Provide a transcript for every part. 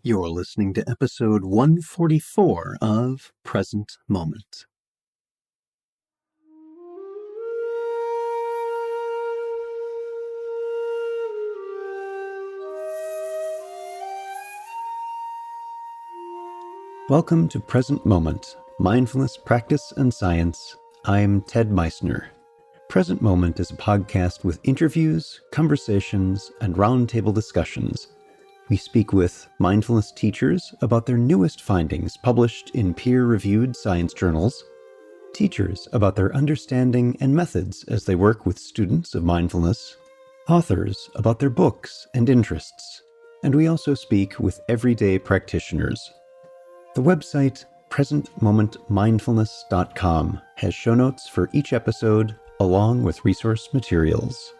You're listening to episode 144 of Present Moment. Welcome to Present Moment, Mindfulness, Practice, and Science. I'm Ted Meissner. Present Moment is a podcast with interviews, conversations, and roundtable discussions. We speak with mindfulness teachers about their newest findings published in peer-reviewed science journals, teachers about their understanding and methods as they work with students of mindfulness, authors about their books and interests, and we also speak with everyday practitioners. The website presentmomentmindfulness.com has show notes for each episode along with resource materials.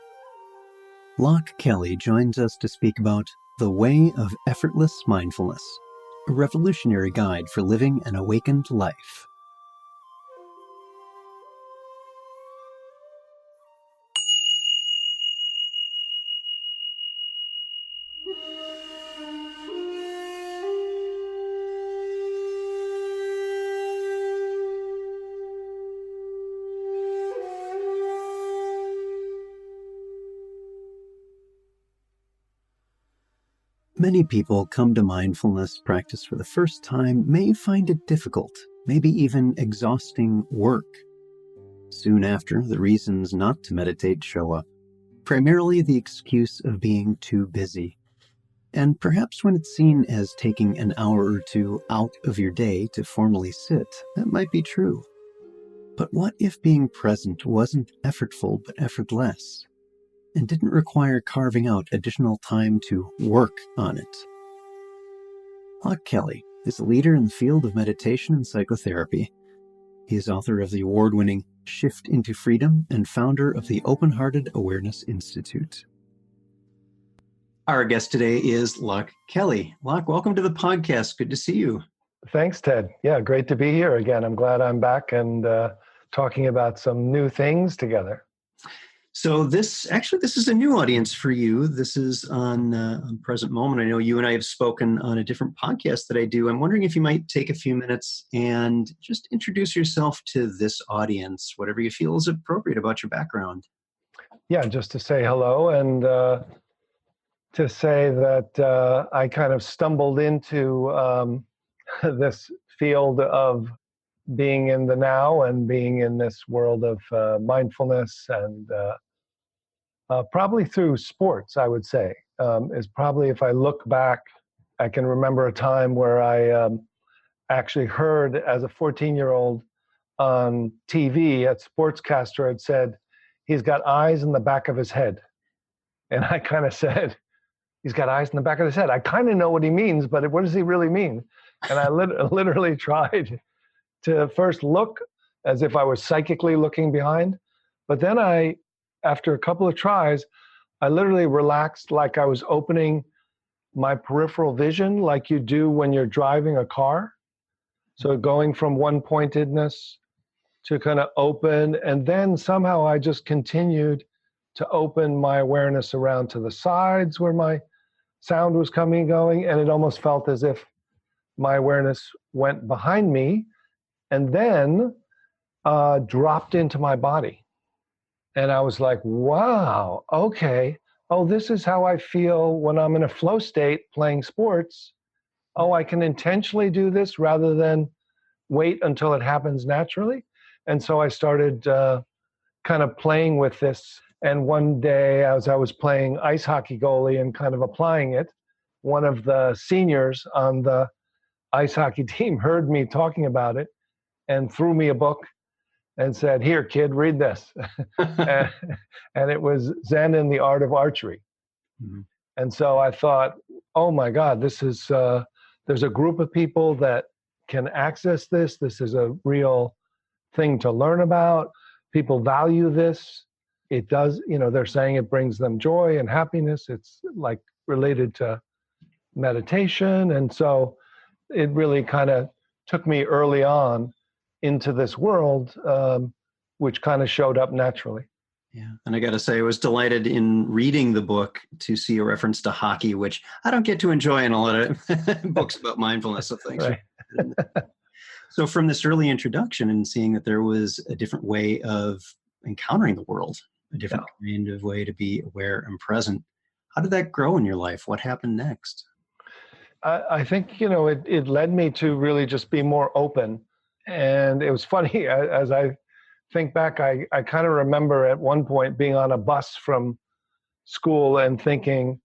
Loch Kelly joins us to speak about The Way of Effortless Mindfulness, a revolutionary guide for living an awakened life. Many people come to mindfulness practice for the first time may find it difficult, maybe even exhausting work. Soon after, the reasons not to meditate show up, primarily the excuse of being too busy. And perhaps when it's seen as taking an hour or two out of your day to formally sit, that might be true. But what if being present wasn't effortful but effortless, and didn't require carving out additional time to work on it? Loch Kelly is a leader in the field of meditation and psychotherapy. He is author of the award-winning Shift into Freedom and founder of the Open-Hearted Awareness Institute. Our guest today is Loch Kelly. Loch, welcome to the podcast. Good to see you. Thanks, Ted. Yeah, great to be here again. I'm glad I'm back and talking about some new things together. So this is a new audience for you. This is on Present Moment. I know you and I have spoken on a different podcast that I do. I'm wondering if you might take a few minutes and just introduce yourself to this audience, whatever you feel is appropriate about your background. Yeah, just to say hello and to say that I kind of stumbled into this field of being in the now and being in this world of mindfulness and probably through sports, I would say, is probably, if I look back, I can remember a time where I actually heard as a 14-year-old on TV, a sportscaster had said, he's got eyes in the back of his head. And I kind of said, he's got eyes in the back of his head. I kind of know what he means, but what does he really mean? And I literally tried to first look as if I was psychically looking behind. But then after a couple of tries, I literally relaxed like I was opening my peripheral vision like you do when you're driving a car. So going from one pointedness to kind of open. And then somehow I just continued to open my awareness around to the sides where my sound was coming and going. And it almost felt as if my awareness went behind me and then dropped into my body. And I was like, wow, okay. Oh, this is how I feel when I'm in a flow state playing sports. Oh, I can intentionally do this rather than wait until it happens naturally. And so I started kind of playing with this. And one day, as I was playing ice hockey goalie and kind of applying it, one of the seniors on the ice hockey team heard me talking about it and threw me a book and said, here, kid, read this. and it was Zen and the Art of Archery. Mm-hmm. And so I thought, oh my God, this is, there's a group of people that can access this. This is a real thing to learn about. People value this. It does, they're saying it brings them joy and happiness. It's like related to meditation. And so it really kind of took me early on into this world, which kind of showed up naturally. Yeah. And I got to say, I was delighted in reading the book to see a reference to hockey, which I don't get to enjoy in a lot of books about mindfulness. So thanks. Right. So from this early introduction and seeing that there was a different way of encountering the world, a different Yeah. kind of way to be aware and present, how did that grow in your life? What happened next? I think, it led me to really just be more open. And it was funny, as I think back, I kind of remember at one point being on a bus from school and thinking,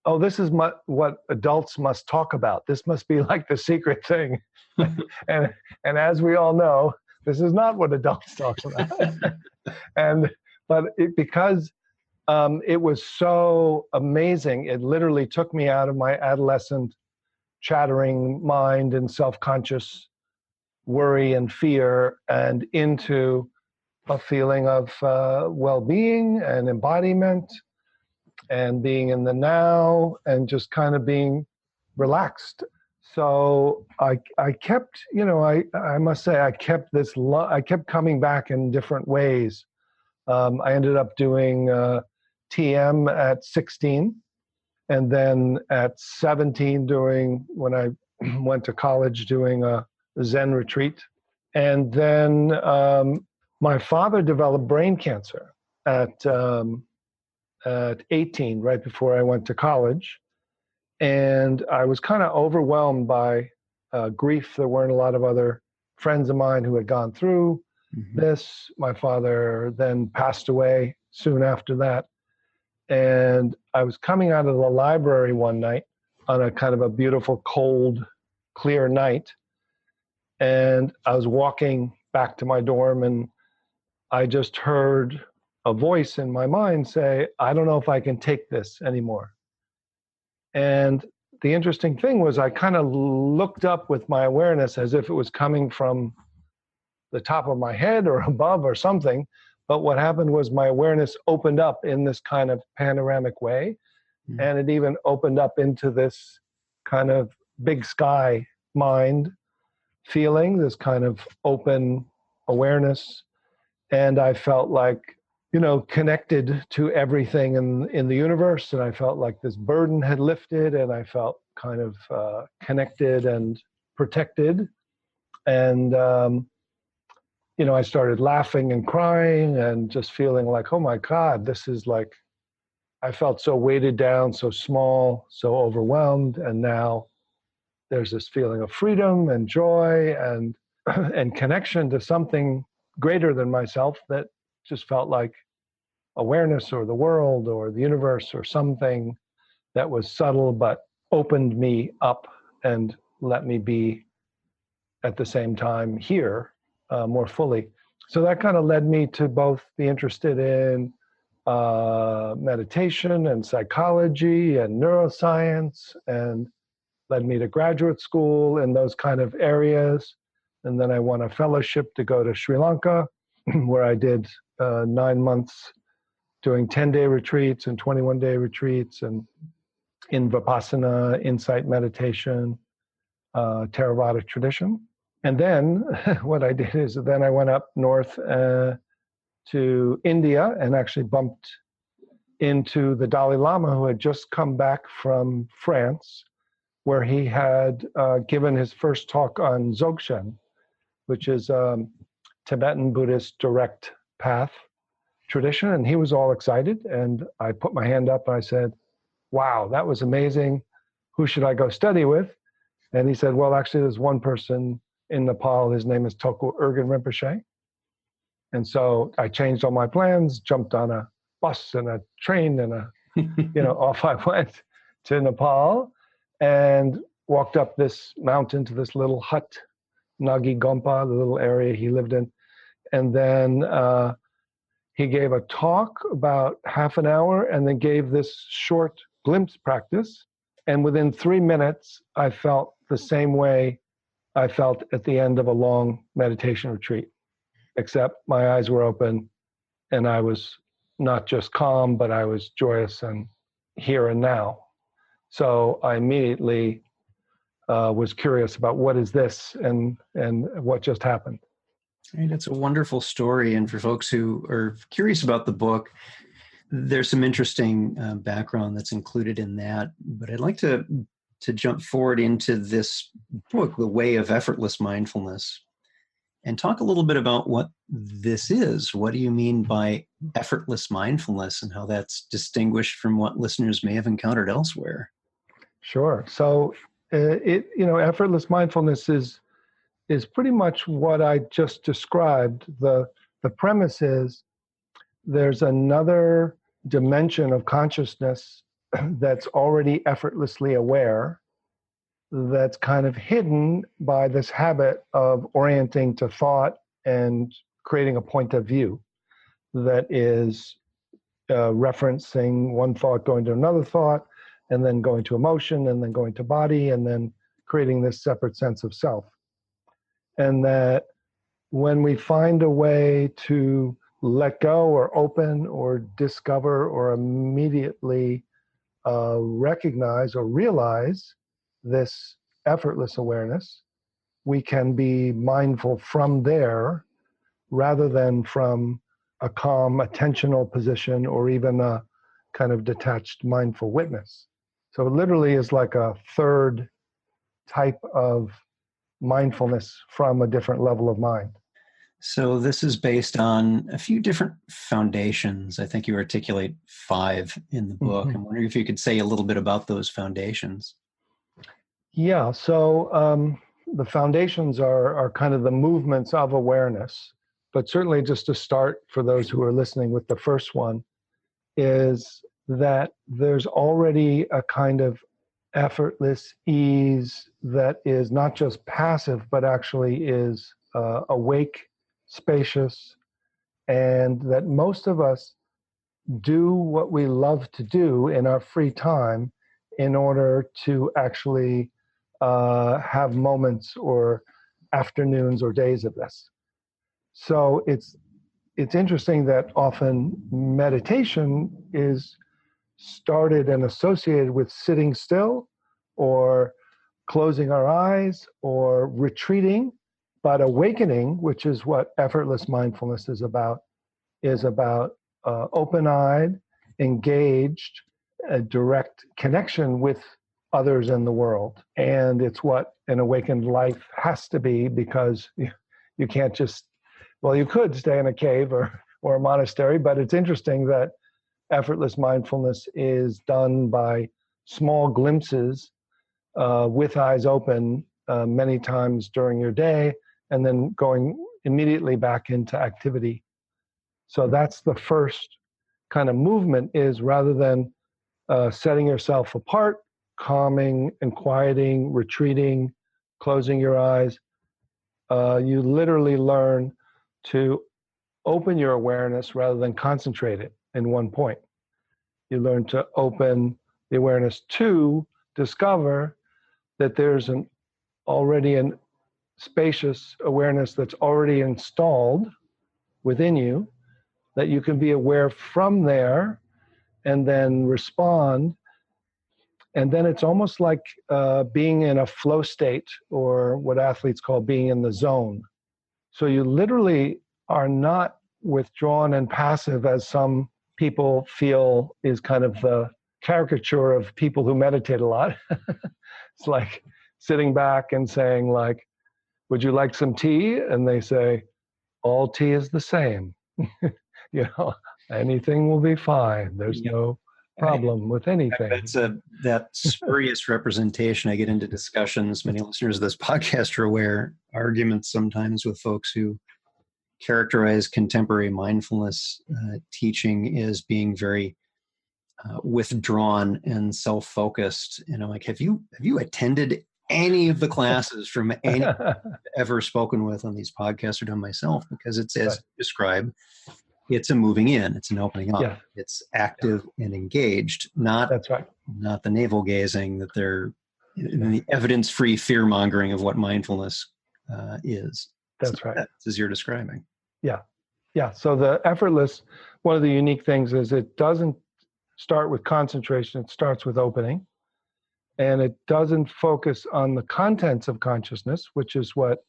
oh, this is what adults must talk about. This must be like the secret thing. and and as we all know, this is not what adults talk about. and because it was so amazing, it literally took me out of my adolescent chattering mind and self-conscious worry and fear and into a feeling of well-being and embodiment and being in the now and just kind of being relaxed. So I kept, I must say, I kept coming back in different ways. I ended up doing TM at 16, and then at 17 when I went to college, doing a Zen retreat. And then my father developed brain cancer at 18, right before I went to college. And I was kind of overwhelmed by grief. There weren't a lot of other friends of mine who had gone through this. My father then passed away soon after that. And I was coming out of the library one night on a kind of a beautiful, cold, clear night. And I was walking back to my dorm, and I just heard a voice in my mind say, I don't know if I can take this anymore. And the interesting thing was I kind of looked up with my awareness as if it was coming from the top of my head or above or something. But what happened was my awareness opened up in this kind of panoramic way. And it even opened up into this kind of big sky mind feeling, this kind of open awareness. And I felt like, connected to everything in the universe. And I felt like this burden had lifted, and I felt kind of connected and protected. And, I started laughing and crying and just feeling like, oh my God, this is like, I felt so weighted down, so small, so overwhelmed. And now there's this feeling of freedom and joy and and connection to something greater than myself that just felt like awareness or the world or the universe or something that was subtle but opened me up and let me be at the same time here more fully. So that kind of led me to both be interested in meditation and psychology and neuroscience, and led me to graduate school in those kind of areas. And then I won a fellowship to go to Sri Lanka, where I did 9 months doing 10-day retreats and 21-day retreats, and in Vipassana, insight meditation, Theravada tradition. And then what I did is then I went up north to India and actually bumped into the Dalai Lama, who had just come back from France, where he had given his first talk on Dzogchen, which is Tibetan Buddhist direct path tradition. And he was all excited. And I put my hand up and I said, wow, that was amazing. Who should I go study with? And he said, well, actually, there's one person in Nepal. His name is Toku Urgyen Rinpoche. And so I changed all my plans, jumped on a bus and a train and off I went to Nepal and walked up this mountain to this little hut, Nagi Gompa, the little area he lived in. And then he gave a talk about half an hour and then gave this short glimpse practice. And within 3 minutes, I felt the same way I felt at the end of a long meditation retreat, except my eyes were open and I was not just calm, but I was joyous and here and now. So I immediately was curious about what is this and what just happened. Right, it's a wonderful story. And for folks who are curious about the book, there's some interesting background that's included in that. But I'd like to jump forward into this book, The Way of Effortless Mindfulness, and talk a little bit about what this is. What do you mean by effortless mindfulness and how that's distinguished from what listeners may have encountered elsewhere? Sure. So, effortless mindfulness is pretty much what I just described. The premise is there's another dimension of consciousness that's already effortlessly aware, that's kind of hidden by this habit of orienting to thought and creating a point of view that is referencing one thought going to another thought, and then going to emotion, and then going to body, and then creating this separate sense of self. And that when we find a way to let go or open or discover or immediately recognize or realize this effortless awareness, we can be mindful from there rather than from a calm, attentional position or even a kind of detached, mindful witness. So it literally is like a third type of mindfulness from a different level of mind. So this is based on a few different foundations. I think you articulate 5 in the book. Mm-hmm. I'm wondering if you could say a little bit about those foundations. Yeah, so the foundations are kind of the movements of awareness, but certainly just to start for those who are listening with the first one is that there's already a kind of effortless ease that is not just passive, but actually is awake, spacious, and that most of us do what we love to do in our free time in order to actually have moments or afternoons or days of this. So it's interesting that often meditation is started and associated with sitting still or closing our eyes or retreating, but awakening, which is what effortless mindfulness is about open-eyed, engaged, a direct connection with others in the world. And it's what an awakened life has to be, because you can't just, well, you could stay in a cave or a monastery, but it's interesting that effortless mindfulness is done by small glimpses with eyes open many times during your day, and then going immediately back into activity. So that's the first kind of movement, is rather than setting yourself apart, calming and quieting, retreating, closing your eyes, you literally learn to open your awareness rather than concentrate it in one point. You learn to open the awareness to discover that there's already an spacious awareness that's already installed within you, that you can be aware from there and then respond. And then it's almost like being in a flow state, or what athletes call being in the zone. So you literally are not withdrawn and passive, as some people feel is kind of the caricature of people who meditate a lot. It's like sitting back and saying, like, would you like some tea? And they say, all tea is the same. you know, anything will be fine. There's no problem with anything. That spurious representation. I get into discussions, many listeners of this podcast are aware, arguments sometimes with folks who characterize contemporary mindfulness teaching as being very withdrawn and self-focused. And I'm like, have you attended any of the classes from any ever spoken with on these podcasts or done myself? Because it's as described, it's a moving in, it's an opening up. Yeah. It's active and engaged, not That's right. Not the navel gazing that they're in the evidence-free fear mongering of what mindfulness is. That's right. That's as you're describing. Yeah. Yeah. So the effortless, one of the unique things is it doesn't start with concentration, it starts with opening. And it doesn't focus on the contents of consciousness, which is what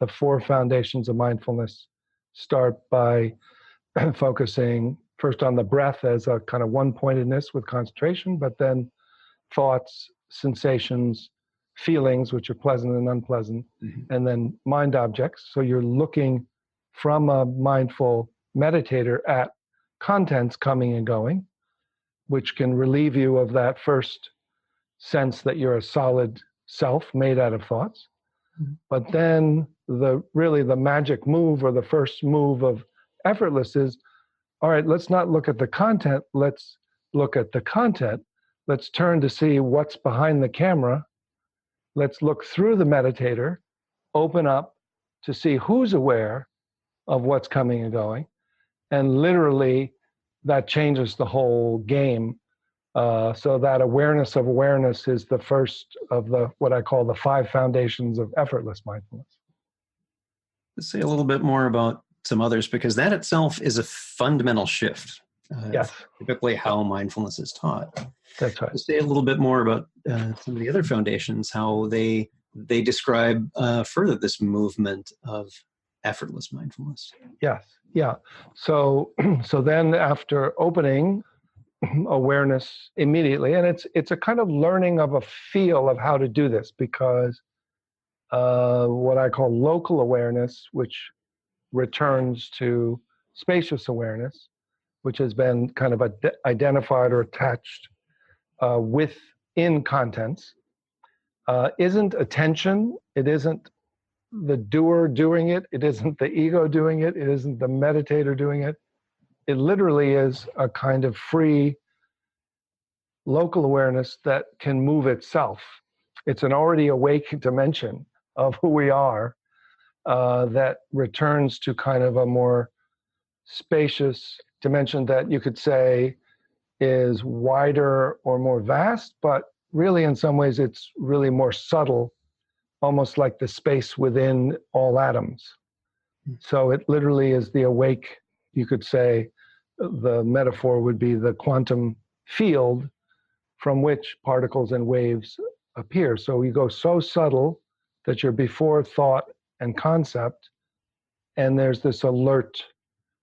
the 4 foundations of mindfulness start by focusing first on the breath as a kind of one-pointedness with concentration, but then thoughts, sensations, feelings, which are pleasant and unpleasant, and then mind objects. So you're looking from a mindful meditator at contents coming and going, which can relieve you of that first sense that you're a solid self made out of thoughts. But then the magic move, or the first move of Effortless, is, all right, let's not look at the content, let's look at the content. Let's turn to see what's behind the camera. Let's look through the meditator, open up to see who's aware of what's coming and going. And literally, that changes the whole game. So that awareness of awareness is the first of what I call the 5 foundations of effortless mindfulness. Let's say a little bit more about some others, because that itself is a fundamental shift. Yes. Typically how mindfulness is taught. That's right. Let's say a little bit more about some of the other foundations, how they describe further this movement of effortless mindfulness. Yes. Yeah. So then after opening awareness immediately, and it's a kind of learning of a feel of how to do this, because what I call local awareness, which returns to spacious awareness, which has been kind of identified or attached within contents, isn't attention. It isn't the doer doing it. It isn't the ego doing it. It isn't the meditator doing it. It literally is a kind of free local awareness that can move itself. It's an already awake dimension of who we are that returns to kind of a more spacious dimension that you could say is wider or more vast, but really in some ways it's really more subtle, almost like the space within all atoms. So it literally is the awake, you could say, the metaphor would be the quantum field from which particles and waves appear. So you go so subtle that you're before thought and concept, and there's this alert,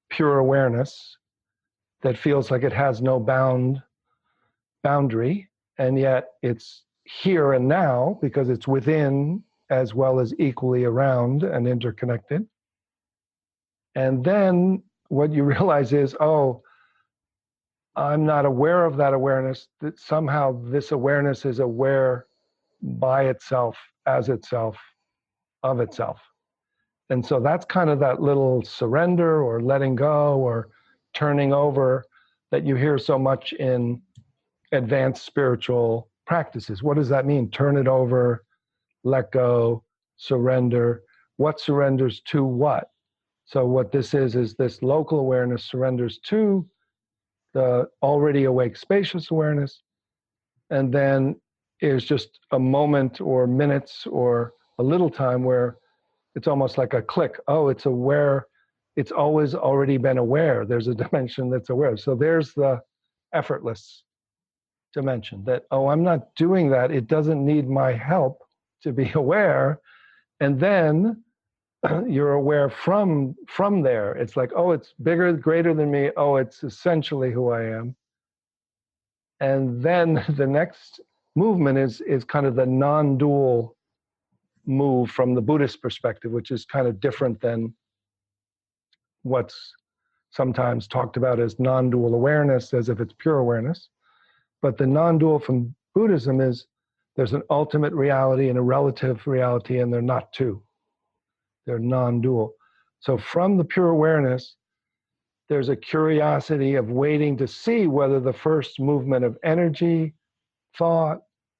pure awareness that feels like it has no boundary, and yet it's here and now because it's within as well as equally around and interconnected. And then what you realize is, oh, I'm not aware of that awareness, that somehow this awareness is aware by itself, as itself, of itself. And so that's kind of that little surrender or letting go or turning over that you hear so much in advanced spiritual practices. What does that mean? Turn it over, let go, surrender. What surrenders to what? So what this is this local awareness surrenders to the already awake spacious awareness, and then is just a moment or minutes or a little time where it's almost like a click. Oh, it's aware. It's always already been aware. There's a dimension that's aware. So there's the effortless dimension that, oh, I'm not doing that. It doesn't need my help to be aware. And then you're aware from there. It's like, oh, it's bigger, greater than me. Oh, it's essentially who I am. And then the next movement is kind of the non-dual move from the Buddhist perspective, which is kind of different than what's sometimes talked about as non-dual awareness, as if it's pure awareness. But the non-dual from Buddhism is there's an ultimate reality and a relative reality, and they're not two. They're non-dual. So from the pure awareness, there's a curiosity of waiting to see whether the first movement of energy, thought,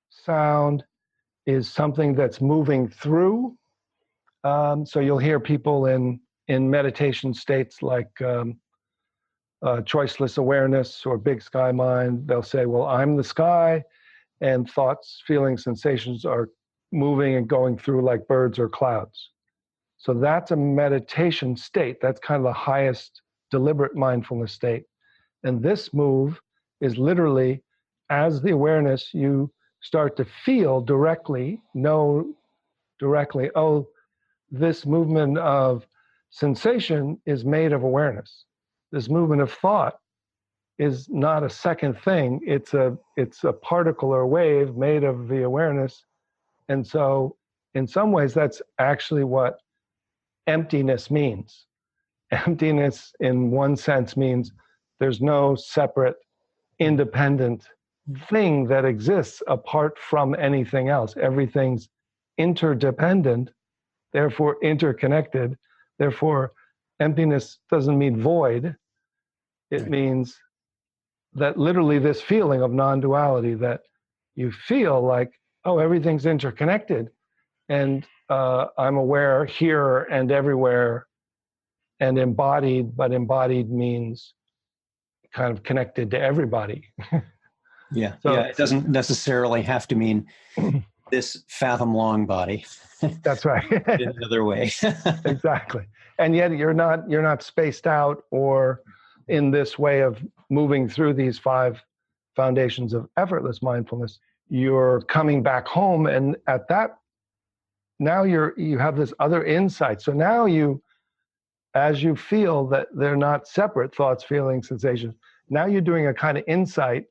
sound is something that's moving through. So you'll hear people in meditation states like choiceless awareness or big sky mind. They'll say, well, I'm the sky, and thoughts, feelings, sensations are moving and going through like birds or clouds. So that's a meditation state. That's kind of the highest deliberate mindfulness state. And this move is literally, as the awareness, you start to feel directly, know directly, oh, this movement of sensation is made of awareness. This movement of thought is not a second thing. It's a particle or wave made of the awareness. And so in some ways, that's actually what emptiness means. Emptiness in one sense means there's no separate, independent thing that exists apart from anything else. Everything's interdependent, therefore interconnected. Therefore, emptiness doesn't mean void. It means that literally this feeling of non-duality, that you feel like, oh, everything's interconnected, and I'm aware here and everywhere and embodied, but embodied means kind of connected to everybody. Yeah. It doesn't necessarily have to mean this fathom long body. That's right. In another way. Exactly. And yet you're not spaced out or in this way of moving through these 5 foundations of effortless mindfulness. You're coming back home, and at that, now you have this other insight. So now as you feel that they're not separate, thoughts, feelings, sensations, now you're doing a kind of insight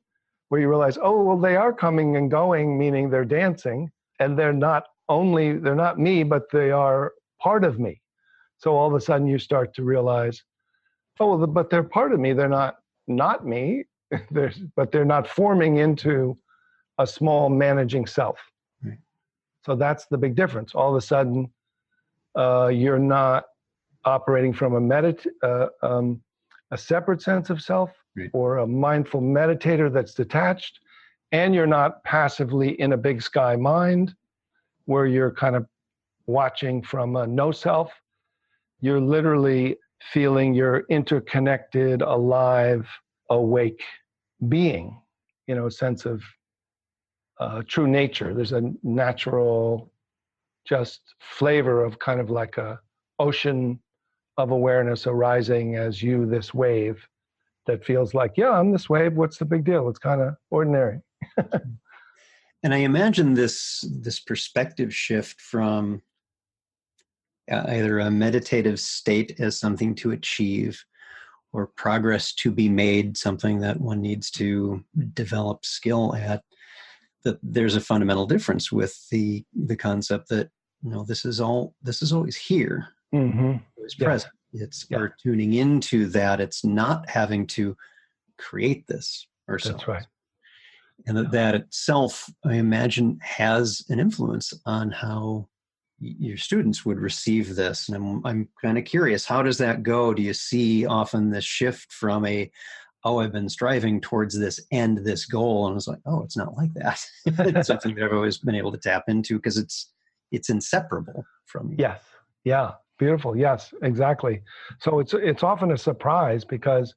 where you realize, oh, well, they are coming and going, meaning they're dancing, and they're not me, but they are part of me. So all of a sudden you start to realize, oh, but they're part of me. They're not me, but they're not forming into a small managing self. Right. So that's the big difference. All of a sudden, you're not operating from a separate sense of self, right, or a mindful meditator that's detached, and you're not passively in a big sky mind where you're kind of watching from a no self. You're literally feeling you're interconnected, alive, awake being, a sense of true nature. There's a natural just flavor of kind of like a ocean of awareness arising as you, this wave that feels like, yeah, I'm this wave. What's the big deal? It's kind of ordinary. And I imagine this perspective shift from either a meditative state as something to achieve, or progress to be made, something that one needs to develop skill at, that there's a fundamental difference with the concept that, this is always here. Mm-hmm. It's present. It's we're tuning into that. It's not having to create this ourselves. That's right. And that itself, I imagine, has an influence on how your students would receive this. And I'm kind of curious, how does that go? Do you see often this shift from I've been striving towards this end, this goal, and it's like, oh, it's not like that. It's something that I've always been able to tap into because it's inseparable from you. Yes. Yeah. Beautiful. Yes, exactly. So it's often a surprise because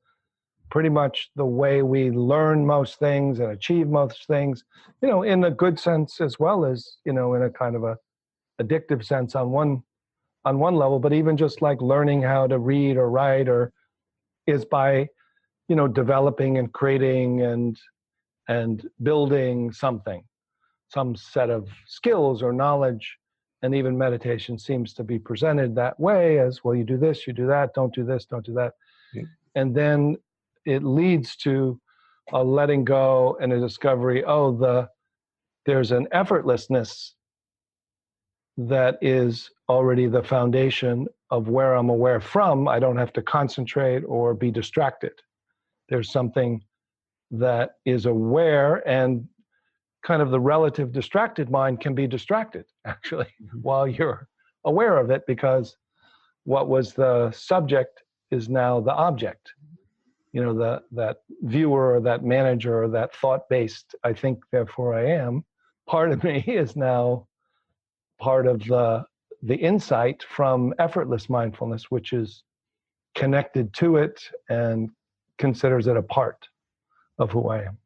pretty much the way we learn most things and achieve most things, in a good sense as well as, in a kind of a addictive sense on one level, but even just like learning how to read or write is by, developing and creating and building some set of skills or knowledge. And even meditation seems to be presented that way as, well, you do this, you do that, don't do this, don't do that. Yeah. And then it leads to a letting go and a discovery, there's an effortlessness that is already the foundation of where I'm aware from. I don't have to concentrate or be distracted. There's something that is aware, and kind of the relative distracted mind can be distracted, actually, while you're aware of it, because what was the subject is now the object. That viewer or that manager or that thought-based, I think, therefore I am, part of me is now part of the insight from effortless mindfulness, which is connected to it and considers it a part of who I am.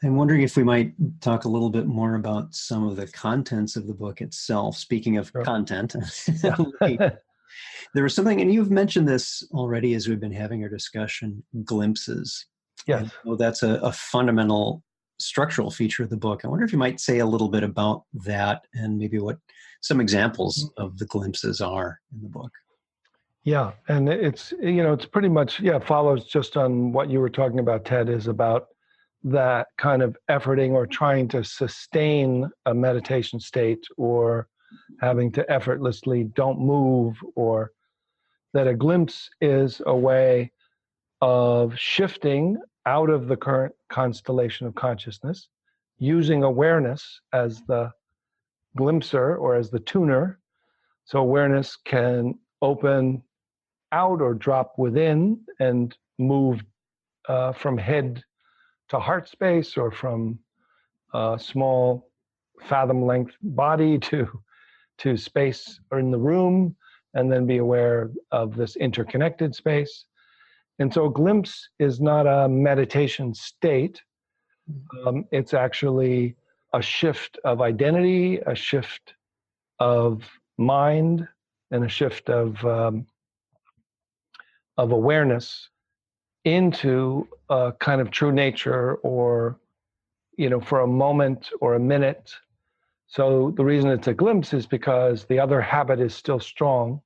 I'm wondering if we might talk a little bit more about some of the contents of the book itself. Speaking of content, there was something, and you've mentioned this already as we've been having our discussion, glimpses. Yes. That's a fundamental structural feature of the book. I wonder if you might say a little bit about that and maybe what some examples of the glimpses are in the book. Yeah, and it's pretty much, follows just on what you were talking about, Ted, is about that kind of efforting or trying to sustain a meditation state, or having to effortlessly don't move, or that a glimpse is a way of shifting out of the current constellation of consciousness, using awareness as the glimpser or as the tuner. So awareness can open out or drop within and move from head to heart space, or from a small fathom length body to space or in the room, and then be aware of this interconnected space. And so a glimpse is not a meditation state. It's actually a shift of identity, a shift of mind, and a shift of awareness into a kind of true nature, or for a moment or a minute. So the reason it's a glimpse is because the other habit is still strong.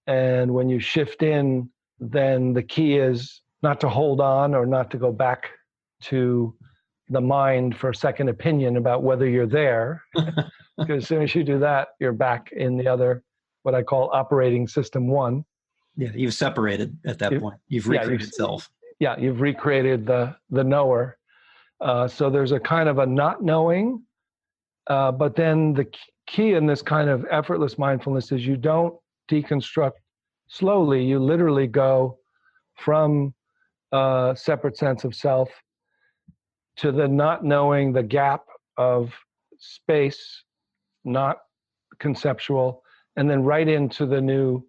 And when you shift in, then the key is not to hold on or not to go back to the mind for a second opinion about whether you're there. Because as soon as you do that, you're back in the other, what I call operating system one. Yeah, you've separated at that point. You've recreated self. Yeah, you've recreated the knower. So there's a kind of a not knowing, but then the key in this kind of effortless mindfulness is you don't deconstruct slowly. You literally go from a separate sense of self to the not knowing, the gap of space, not conceptual, and then right into the new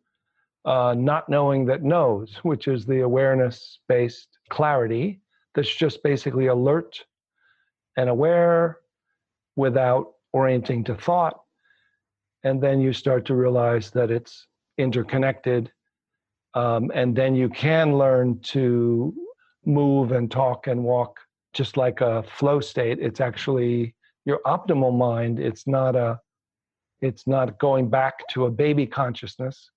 not knowing that knows, which is the awareness-based clarity that's just basically alert and aware without orienting to thought. And then you start to realize that it's interconnected. And then you can learn to move and talk and walk just like a flow state. It's actually your optimal mind. It's not going back to a baby consciousness.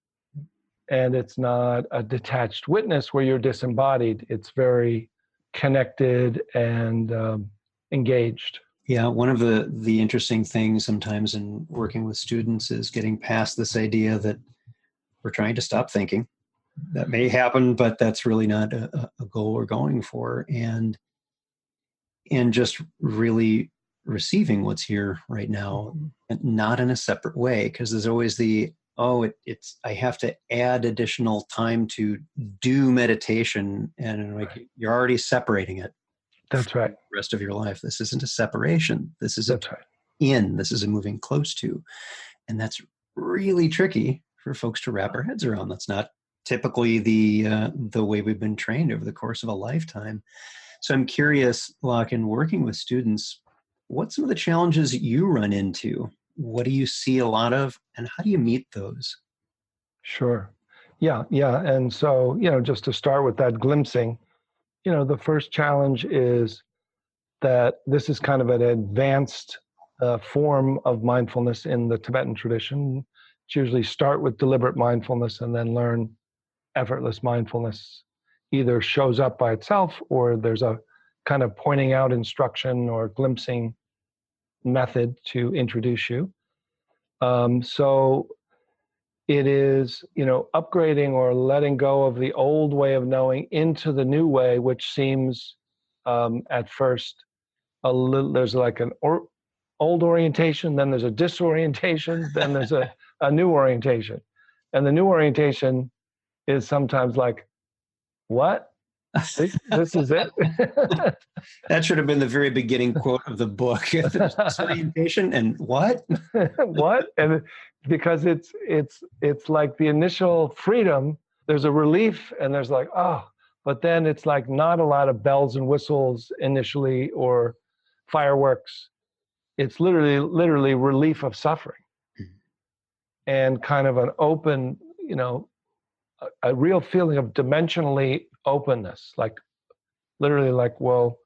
And it's not a detached witness where you're disembodied. It's very connected and engaged. Yeah, one of the interesting things sometimes in working with students is getting past this idea that we're trying to stop thinking. That may happen, but that's really not a goal we're going for. And just really receiving what's here right now, and not in a separate way, because there's always it's I have to add additional time to do meditation, and like you're already separating it. That's right. The rest of your life. This isn't a separation. This is That's right. This is a moving close to. And that's really tricky for folks to wrap our heads around. That's not typically the way we've been trained over the course of a lifetime. So I'm curious, Loch, in working with students, what's some of the challenges you run into? What do you see a lot of, and how do you meet those? Sure. Yeah. And so, just to start with that glimpsing, the first challenge is that this is kind of an advanced form of mindfulness in the Tibetan tradition. It's usually start with deliberate mindfulness and then learn effortless mindfulness. Either shows up by itself, or there's a kind of pointing out instruction or glimpsing method to introduce you. So it is, upgrading or letting go of the old way of knowing into the new way, which seems at first a little, there's like an old orientation, then there's a disorientation, then there's a new orientation. And the new orientation is sometimes like, what? This is it? That should have been the very beginning quote of the book. Disorientation and what? What? And because it's like the initial freedom, there's a relief and there's like, oh, but then it's like not a lot of bells and whistles initially or fireworks. It's literally relief of suffering, and kind of an open, a real feeling of dimensionally openness, like literally like, well,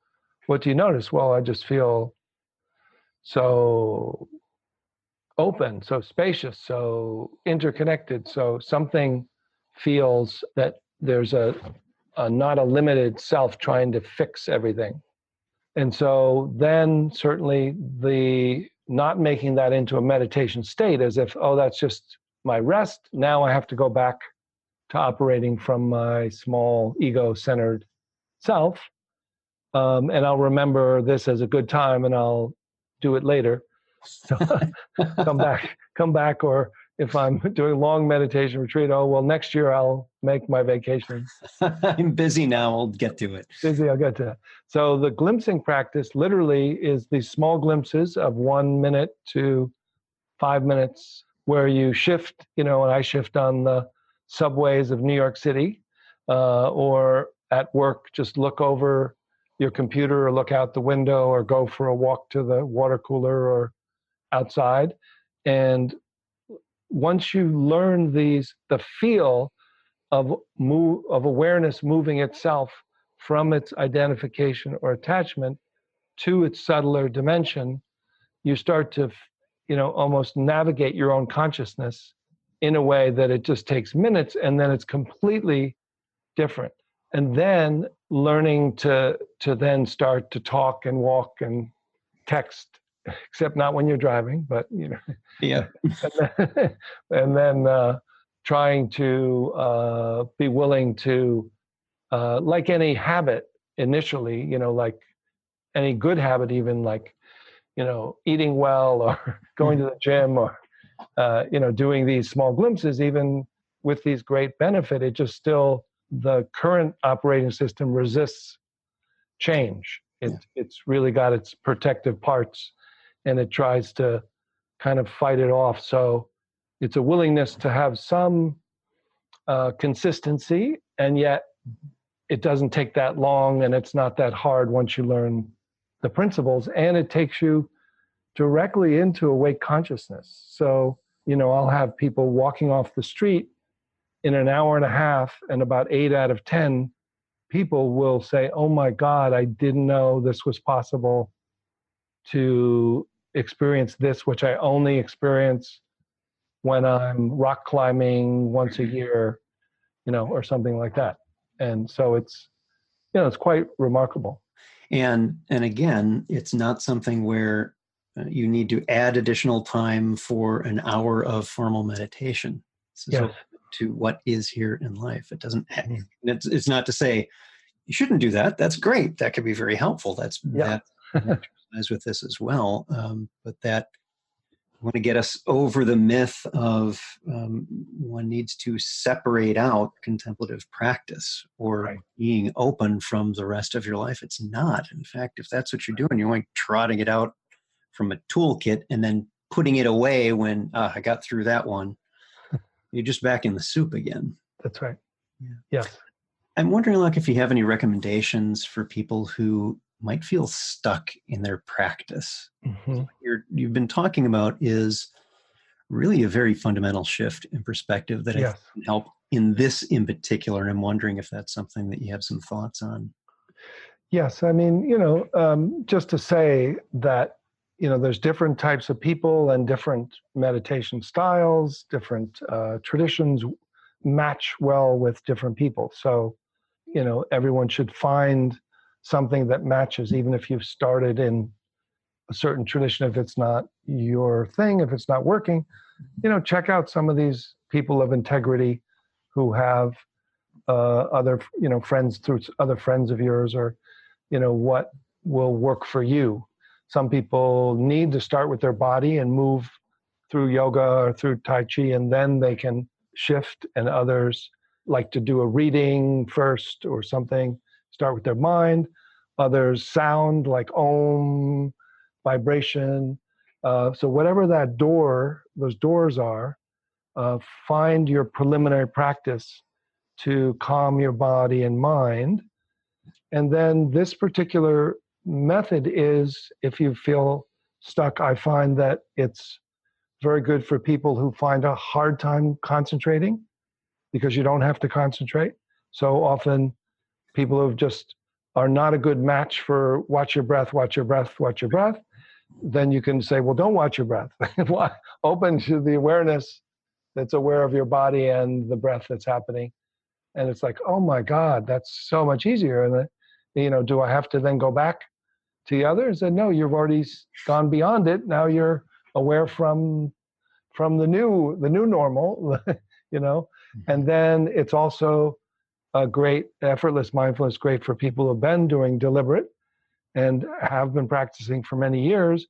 what do you notice? Well, I just feel so open, so spacious, so interconnected. So something feels that there's a not a limited self trying to fix everything. And so then certainly the not making that into a meditation state as if, oh, that's just my rest. Now I have to go back to operating from my small ego-centered self. And I'll remember this as a good time and I'll do it later. So come back, or if I'm doing long meditation retreat, oh, well, next year I'll make my vacation. I'm busy now, I'll get to it. Busy, I'll get to that. So the glimpsing practice literally is these small glimpses of 1 minute to 5 minutes where you shift, and I shift on the subways of New York City, or at work, just look over your computer or look out the window or go for a walk to the water cooler or outside. And once you learn the feel of awareness moving itself from its identification or attachment to its subtler dimension, you start to, almost navigate your own consciousness in a way that it just takes minutes, and then it's completely different. And then learning to then start to talk and walk and text, except not when you're driving, but Yeah. and then trying to be willing to, like any habit initially, like any good habit, even like, eating well or going to the gym or, doing these small glimpses, even with these great benefit, it just still, the current operating system resists change. It's really got its protective parts and it tries to kind of fight it off. So it's a willingness to have some consistency, and yet it doesn't take that long and it's not that hard once you learn the principles, and it takes you directly into awake consciousness. So, I'll have people walking off the street in an hour and a half, and about 8 out of 10 people will say, oh my God, I didn't know this was possible to experience this, which I only experience when I'm rock climbing once a year, or something like that. And so it's quite remarkable. And again, it's not something where you need to add additional time for an hour of formal meditation. This is to what is here in life. It doesn't. It's not to say you shouldn't do that. That's great. That could be very helpful. That exercise with this as well. But that want to get us over the myth of one needs to separate out contemplative practice or being open from the rest of your life. It's not. In fact, if that's what you're doing, you're like trotting it out from a toolkit and then putting it away when I got through that one. You're just back in the soup again. That's right. Yeah. Yes. I'm wondering, like, if you have any recommendations for people who might feel stuck in their practice. Mm-hmm. What you've been talking about is really a very fundamental shift in perspective that I think can help in this in particular. And I'm wondering if that's something that you have some thoughts on. Yes. I mean, just to say that, there's different types of people and different meditation styles, different traditions match well with different people. So, everyone should find something that matches, even if you've started in a certain tradition. If it's not your thing, if it's not working, check out some of these people of integrity who have other, friends through other friends of yours, or, what will work for you. Some people need to start with their body and move through yoga or through Tai Chi, and then they can shift, and others like to do a reading first or something, start with their mind. Others sound like Om, vibration. So whatever those doors are, find your preliminary practice to calm your body and mind. And then this particular method is, if you feel stuck, I find that it's very good for people who find a hard time concentrating, because you don't have to concentrate. So often people who've just are not a good match for watch your breath, watch your breath, watch your breath, then you can say, well, don't watch your breath. Open to the awareness that's aware of your body and the breath that's happening. And it's like, oh my God, that's so much easier. And do I have to then go back to the others? And no, you've already gone beyond it. Now you're aware from the new normal, And then it's also a great effortless mindfulness, great for people who've been doing deliberate and have been practicing for many years,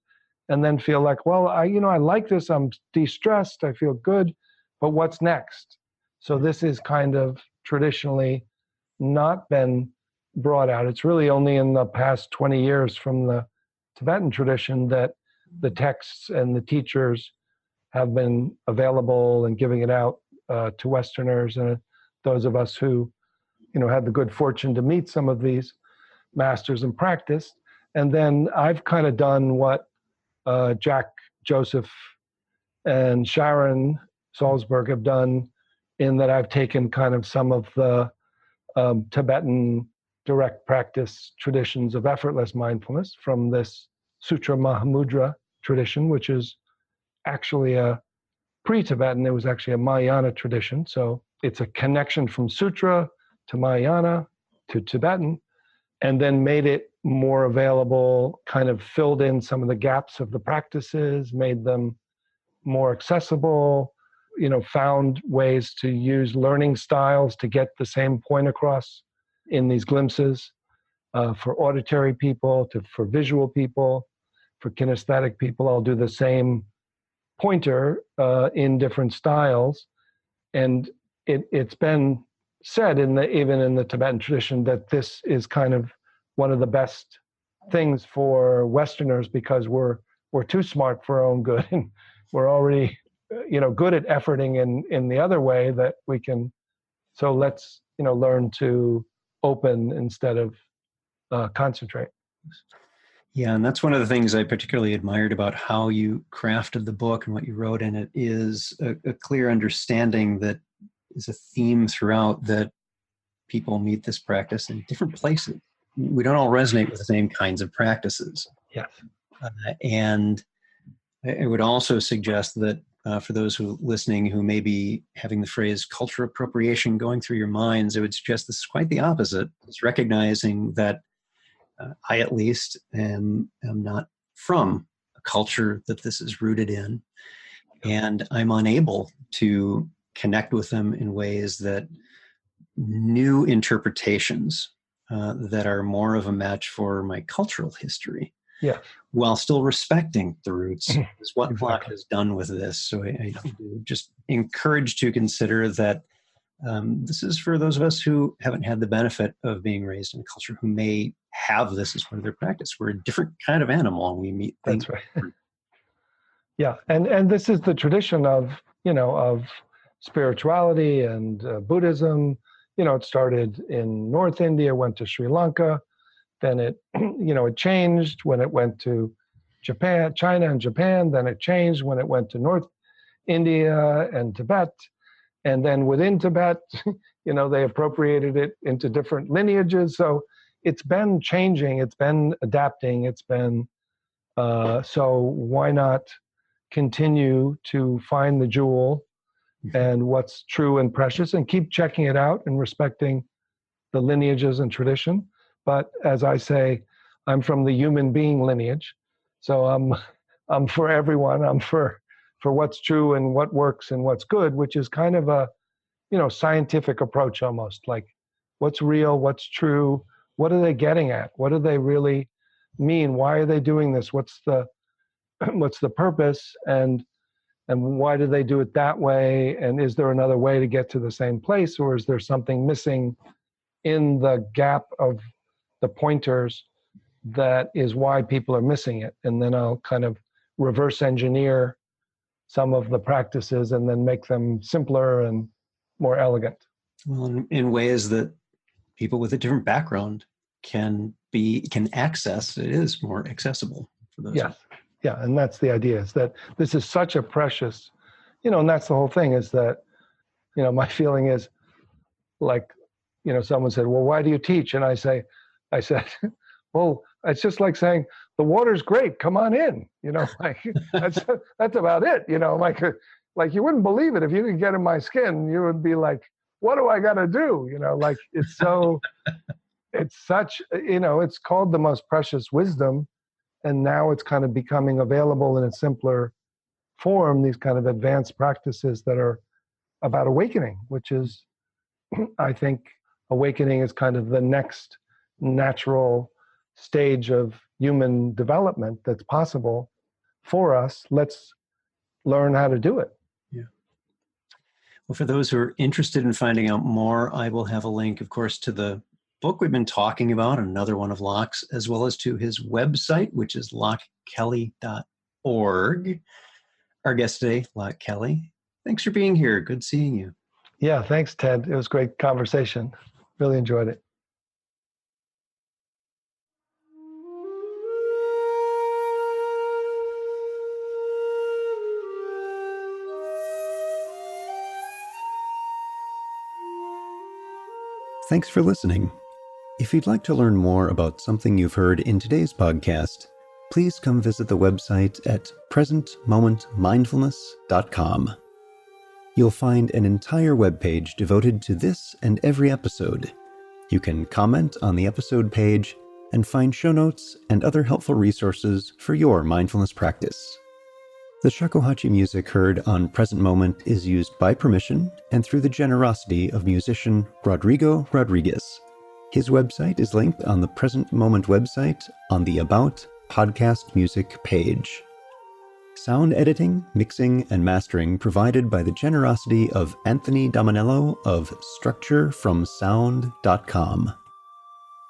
and then feel like, well, I like this. I'm de-stressed. I feel good, but what's next? So this is kind of traditionally not been brought out. It's really only in the past 20 years from the Tibetan tradition that the texts and the teachers have been available and giving it out to Westerners and those of us who, had the good fortune to meet some of these masters and practice. And then I've kind of done what Jack Joseph and Sharon Salzberg have done, in that I've taken kind of some of the Tibetan direct practice traditions of effortless mindfulness from this Sutra Mahamudra tradition, which is actually a pre-Tibetan. It was actually a Mahayana tradition. So it's a connection from Sutra to Mahayana to Tibetan, and then made it more available, kind of filled in some of the gaps of the practices, made them more accessible, found ways to use learning styles to get the same point across in these glimpses, for auditory people, for visual people, for kinesthetic people. I'll do the same pointer in different styles. And it's been said even in the Tibetan tradition that this is kind of one of the best things for Westerners, because we're too smart for our own good, and we're already good at efforting in the other way that we can. So let's learn to open instead of concentrate. Yeah, and that's one of the things I particularly admired about how you crafted the book and what you wrote in it, is a clear understanding that is a theme throughout, that people meet this practice in different places. We don't all resonate with the same kinds of practices. Yes. And I would also suggest that for those who listening who may be having the phrase cultural appropriation going through your minds, I would suggest this is quite the opposite. It's recognizing that I, at least, am not from a culture that this is rooted in, and I'm unable to connect with them in ways that new interpretations that are more of a match for my cultural history, while still respecting the roots, is what Loch has done with this. So I just encourage to consider that this is for those of us who haven't had the benefit of being raised in a culture who may have this as part of their practice. We're a different kind of animal, and we meet things. That's right. Yeah, and this is the tradition of spirituality and Buddhism. It started in North India, went to Sri Lanka, then it it changed when it went to Japan, China and Japan. Then it changed when it went to North India and Tibet, and then within Tibet, they appropriated it into different lineages. So it's been changing, it's been adapting, it's been so why not continue to find the jewel and what's true and precious, and keep checking it out and respecting the lineages and tradition. But as I say, I'm from the human being lineage, so I'm for everyone. I'm for what's true and what works and what's good, which is kind of a scientific approach, almost like what's real, what's true, what are they getting at, what do they really mean, why are they doing this, what's the purpose, and why do they do it that way? And is there another way to get to the same place? Or is there something missing in the gap of the pointers that is why people are missing it? And then I'll kind of reverse engineer some of the practices and then make them simpler and more elegant. Well, in ways that people with a different background can access. It is more accessible for those. Yes. Yeah, and that's the idea, is that this is such a precious, and that's the whole thing, is that, my feeling is like, someone said, well, why do you teach? And I say, I said, well, it's just like saying the water's great. Come on in. Like that's about it. Like you wouldn't believe it if you could get in my skin. You would be like, what do I got to do? Like it's such. It's called the most precious wisdom, and now it's kind of becoming available in a simpler form. These kind of advanced practices that are about awakening, which is, I think, awakening is kind of the next natural stage of human development that's possible for us. Let's learn how to do it. Yeah. Well, for those who are interested in finding out more, I will have a link, of course, to the book we've been talking about, another one of Loch's, as well as to his website, which is lochkelly.org. Our guest today, Loch Kelly. Thanks for being here. Good seeing you. Yeah, thanks, Ted. It was a great conversation. Really enjoyed it. Thanks for listening. If you'd like to learn more about something you've heard in today's podcast, please come visit the website at presentmomentmindfulness.com. You'll find an entire webpage devoted to this and every episode. You can comment on the episode page and find show notes and other helpful resources for your mindfulness practice. The shakuhachi music heard on Present Moment is used by permission and through the generosity of musician Rodrigo Rodriguez. His website is linked on the Present Moment website on the About Podcast Music page. Sound editing, mixing, and mastering provided by the generosity of Anthony Dominello of StructureFromSound.com.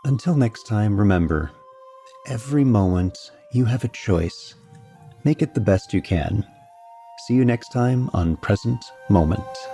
Until next time, remember, every moment you have a choice. Make it the best you can. See you next time on Present Moment.